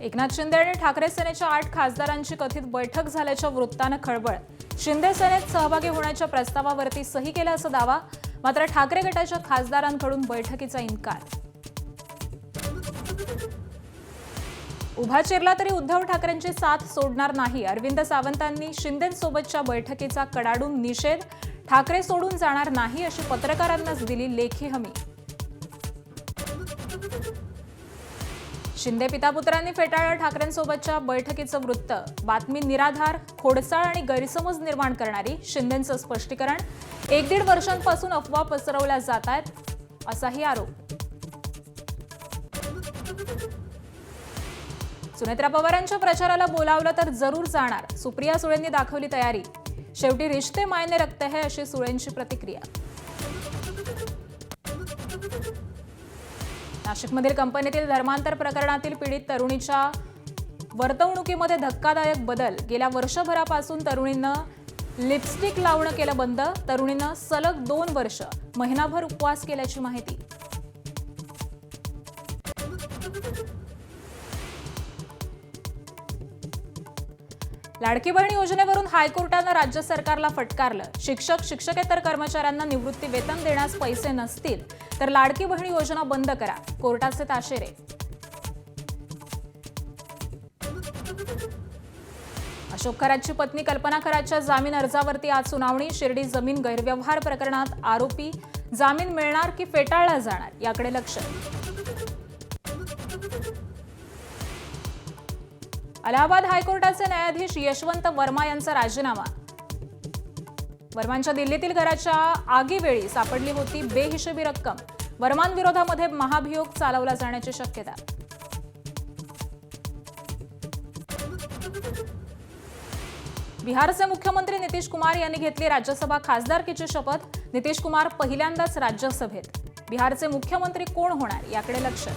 एकनाथ शिंदे आणि ठाकरे सेनेच्या 8 खासदारांची कथित बैठक झाल्याच्या वृत्तानं खळबळ। शिंदे सेनेत सहभागी होण्याच्या प्रस्तावावरती सही केल्याचा दावा, मात्र ठाकरे गटाच्या खासदारांकडून बैठकीचा इन्कार। उभा चिरला तरी उद्धव ठाकरेंची साथ सोडणार नाही, अरविंद सावंतांनी शिंदेंसोबतच्या बैठकीचा कडाडून निषेध। ठाकरे सोडून जाणार नाही अशी पत्रकारांनाच दिली लेखी हमी। शिंदे पितापुत्रांनी फेटाळलं ठाकरेंसोबतच्या बैठकीचं वृत्त, बातमी निराधार, खोडसाळ आणि गैरसमज निर्माण करणारी। शिंदेंचं स्पष्टीकरण, 1-1.5 वर्षांपासून अफवा पसरवल्या जात आहेत असाही आरोप। सुनेत्रा पवारांच्या प्रचाराला बोलावलं तर जरूर जाणार, सुप्रिया सुळेंनी दाखवली तयारी। शेवटी रिश्ते मायने रखते हैं अशी सुळेंची प्रतिक्रिया। नाशिकमधील कंपनीतील धर्मांतर प्रकरणातील पीडित तरुणीच्या वर्तवणुकीमध्ये धक्कादायक बदल। गेल्या वर्षभरापासून तरुणीनं लिपस्टिक लावणं केलं बंद। तरुणीनं सलग 2 वर्ष महिनाभर उपवास केल्याची माहिती। लाडकी बहीण योजनेवरून हायकोर्टानं राज्य सरकारला फटकारलं। शिक्षक, शिक्षकेतर कर्मचाऱ्यांना निवृत्ती वेतन देण्यास पैसे नसतील तर लाडकी बहीण योजना बंद करा, कोर्टाचे ताशेरे। अशोक खरातची पत्नी कल्पना खरातच्या जामीन अर्जावरती आज सुनावणी। शिर्डी जमीन गैरव्यवहार प्रकरणात आरोपी जामीन मिळणार की फेटाळला जाणार याकडे लक्ष। अलाहाबाद हायकोर्टाचे न्यायाधीश यशवंत वर्मा यांचा राजीनामा। वर्मांच्या दिल्लीतील घराच्या आगीवेळी सापडली होती बेहिशेबी रक्कम। वर्मांविरोधामध्ये महाभियोग चालवला जाण्याची शक्यता। बिहारचे मुख्यमंत्री नितीश कुमार यांनी घेतली राज्यसभा खासदारकीची शपथ। नितीश कुमार पहिल्यांदाच राज्यसभेत। बिहारचे मुख्यमंत्री कोण होणार याकडे लक्ष।